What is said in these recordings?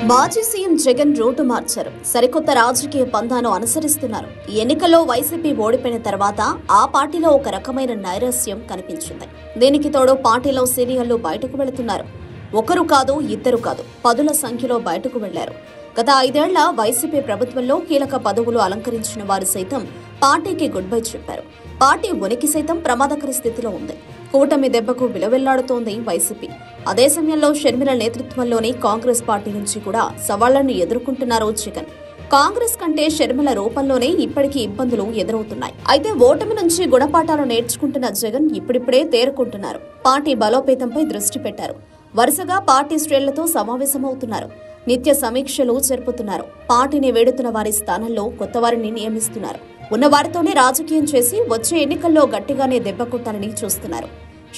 మాజీ CM Jagan route మార్చారు. సరికొత్త రాజకీయ పంథాను అనుసరిస్తున్నారు. ఎన్నికల్లో వైసీపీ ఓడిపోయిన తర్వాత ఆ పార్టీలో ఒక రకమైన నైరాస్యం కనిపించింది. దీనికి తోడు పార్టీలో సీనియర్లు బయటకు వెళుతున్నారు. ఒకరు కాదు, ఇద్దరు కాదు, పదుల సంఖ్యలో బయటకు వెళ్లారు. గత 5 ఏళ్ల వైసీపీ ప్రభుత్వంలో కీలక పదవులు అలంకరించిన వారు సైతం పార్టీకి గుడ్ బై చెప్పారు. పార్టీ ఉనికి సైతం ప్రమాదకర స్థితిలో ఉంది. కూటమి దెబ్బకు విలవిల్లాడుతోంది వైసీపీ. అదే సమయంలో షర్మిల నేతృత్వంలోని కాంగ్రెస్ పార్టీ నుంచి కూడా సవాళ్లను ఎదుర్కొంటున్నారు జగన్. కాంగ్రెస్ కంటే షర్మిల రూపంలోనే ఇప్పటికీ ఇబ్బందులు ఎదురవుతున్నాయి. అయితే ఓటమి నుంచి గుణపాఠాలు నేర్చుకుంటున్న జగన్ ఇప్పుడిప్పుడే తేరుకుంటున్నారు. పార్టీ బలోపేతంపై దృష్టి పెట్టారు. వరుసగా పార్టీ శ్రేణులతో సమావేశమవుతున్నారు. నిత్య సమీక్షలు జరుపుతున్నారు. పార్టీని వేడుతున్న వారి స్థానంలో కొత్త వారిని నియమిస్తున్నారు. ఉన్న వారితోనే రాజకీయం చేసి వచ్చే ఎన్నికల్లో గట్టిగానే దెబ్బ కొట్టాలని చూస్తున్నారు.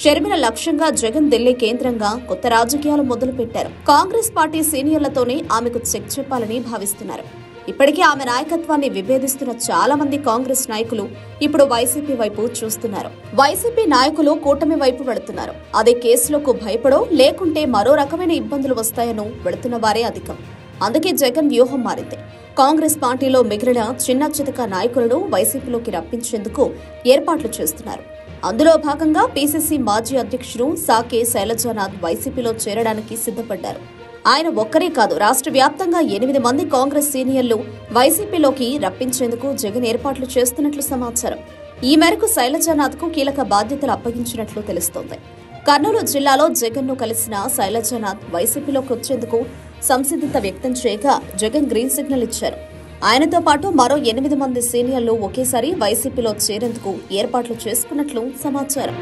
షర్మిల లక్ష్యంగా జగన్ ఢిల్లీ కేంద్రంగా కొత్త రాజకీయాలు మొదలుపెట్టారు. కాంగ్రెస్ పార్టీ సీనియర్లతోనే ఆమెకు చెక్ చెప్పాలని భావిస్తున్నారు. ఇప్పటికే ఆమె నాయకత్వాన్ని విభేదిస్తున్న చాలా మంది కాంగ్రెస్ నాయకులు ఇప్పుడు వైసీపీ వైపు చూస్తున్నారు. వైసీపీ నాయకులు కూటమి వైపు వెళుతున్నారు. అదే కేసులకు భయపడో లేకుంటే మరో రకమైన ఇబ్బందులు వస్తాయనో వెళుతున్న వారే అధికం. అందుకే జగన్ వ్యూహం మారింది. కాంగ్రెస్ పార్టీలో మిగిలిన చిన్న చితక నాయకులను వైసీపీలోకి రప్పించేందుకు ఏర్పాట్లు చేస్తున్నారు. అందులో భాగంగా పీసీసీ మాజీ అధ్యక్షుడు సాకే శైలజానాథ్ వైసీపీలో చేరడానికి సిద్ధపడ్డారు. ఆయన ఒక్కరే కాదు, రాష్ట్ర వ్యాప్తంగా 8 మంది కాంగ్రెస్ సీనియర్లు వైసీపీలోకి రప్పించేందుకు జగన్ ఏర్పాట్లు చేస్తున్నట్లు సమాచారం. ఈ మేరకు శైలజానాథ్ కు కీలక బాధ్యతలు అప్పగించినట్లు తెలుస్తోంది. కర్నూలు జిల్లాలో జగన్ ను కలిసిన శైలజానాథ్ వైసీపీలోకి వచ్చేందుకు సంసిద్ధత వ్యక్తం చేయగా జగన్ గ్రీన్ సిగ్నల్ ఇచ్చారు. ఆయనతో పాటు మరో 8 మంది సీనియర్లు ఒకేసారి వైసీపీలో చేరేందుకు ఏర్పాట్లు చేసుకున్నట్లు సమాచారం.